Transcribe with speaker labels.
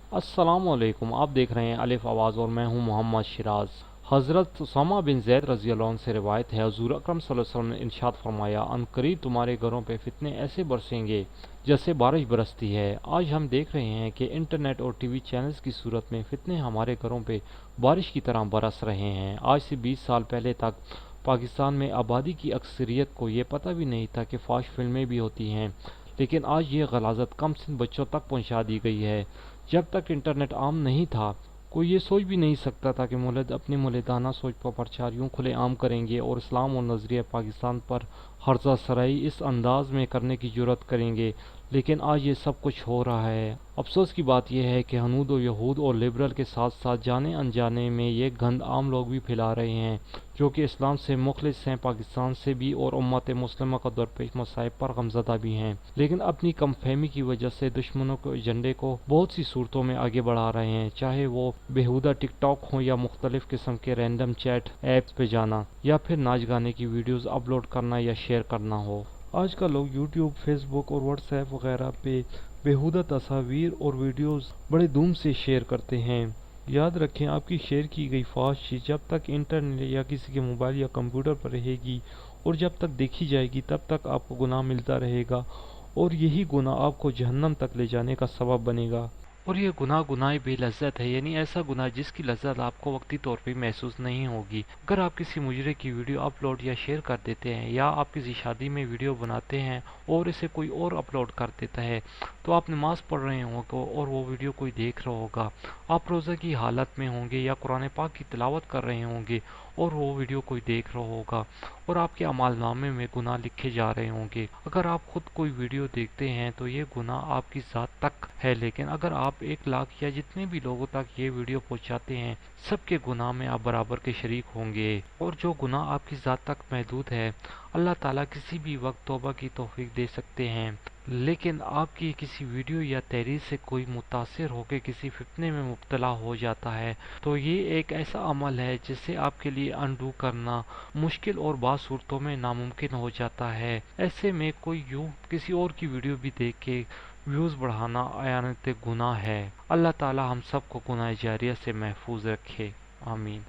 Speaker 1: अस्सलाम वालेकुम। आप देख रहे हैं अलिफ आवाज़ और मैं हूं मोहम्मद शिराज। हज़रत उसामा बिन ज़ैद रज़ी अल्लाह अन्हु से रिवायत है, हुज़ूर अकरम सल्लल्लाहु अलैहि वसल्लम ने इरशाद फरमाया, अनकरीब तुम्हारे घरों पे फितने ऐसे बरसेंगे जैसे बारिश बरसती है। आज हम देख रहे हैं कि इंटरनेट और टीवी चैनल्स की सूरत में फितने हमारे घरों पे बारिश की तरह बरस रहे हैं। आज से 20 साल पहले तक पाकिस्तान में आबादी की अक्सरियत को ये पता भी नहीं था कि फाश फिल्में भी होती हैं, लेकिन आज ये गलाजत कम सिन बच्चों तक पहुंचा दी गई है। जब तक इंटरनेट आम नहीं था, कोई ये सोच भी नहीं सकता था कि मुल्द अपनी मुल्दाना सोच पर प्रचार यूँ खुले आम करेंगे और इस्लाम और नज़रिया पाकिस्तान पर हर्जा सराई इस अंदाज में करने की जुरत करेंगे। लेकिन आज ये सब कुछ हो रहा है। अफसोस की बात यह है कि हनूद और यहूद और लिबरल के साथ साथ जाने अनजाने में ये गंद आम लोग भी फैला रहे हैं, जो कि इस्लाम से मुखलिस हैं, पाकिस्तान से भी और उम्मत मुस्लिमा का दरपेश मसाइब पर गमज़दा भी हैं, लेकिन अपनी कम फहमी की वजह से दुश्मनों के एजेंडे को बहुत सी सूरतों में आगे बढ़ा रहे हैं, चाहे वो बेहुदा टिकटॉक हो या मुख्तलिफ किस्म के रैंडम चैट ऐप्स पे जाना या फिर नाच गाने की वीडियोस अपलोड करना या शेयर करना हो। आजकल लोग यूट्यूब, फेसबुक और व्हाट्सएप वगैरह पे बेहुदा तस्वीर और वीडियोस बड़े धूम से शेयर करते हैं। याद रखें, आपकी शेयर की गई फास्ट चीज़ जब तक इंटरनेट या किसी के मोबाइल या कंप्यूटर पर रहेगी और जब तक देखी जाएगी तब तक आपको गुनाह मिलता रहेगा, और यही गुनाह आपको जहन्नम तक ले जाने का सबब बनेगा। और ये गुनाह गुनाह बेलज़्ज़त है, यानी ऐसा गुनाह जिसकी लज्जत आपको वक्ती तौर पे महसूस नहीं होगी। अगर आप किसी मुजरे की वीडियो अपलोड या शेयर कर देते हैं, या आप किसी शादी में वीडियो बनाते हैं और इसे कोई और अपलोड कर देता है, तो आप नमाज पढ़ रहे होंगे और वो वीडियो कोई देख रहा होगा, आप रोज़ा की हालत में होंगे या कुरान पाक की तिलावत कर रहे होंगे और वो वीडियो कोई देख रहा होगा, और आपके अमालनामे में गुनाह लिखे जा रहे होंगे। अगर आप खुद कोई वीडियो देखते हैं तो ये गुनाह आपकी ज़ात तक है, लेकिन अगर आप 1 लाख या जितने भी लोगों तक ये वीडियो पहुंचाते हैं, सबके गुनाह में आप बराबर के शरीक होंगे। और जो गुनाह आपकी ज़ात तक महदूद है, अल्लाह ताला किसी भी वक्त तौबा की तौफीक दे सकते हैं, लेकिन आपकी किसी वीडियो या तहरीर से कोई मुतासिर होकर किसी फितने में मुब्तला हो जाता है, तो ये एक ऐसा अमल है जिसे आपके लिए अनडू करना मुश्किल और बाज़ सूरतों में नामुमकिन हो जाता है। ऐसे में कोई यूँ किसी और की वीडियो भी देख के व्यूज़ बढ़ाना आयानत गुनाह है। अल्लाह ताला हम सब को गुनाह जारिया से महफूज रखे। आमीन।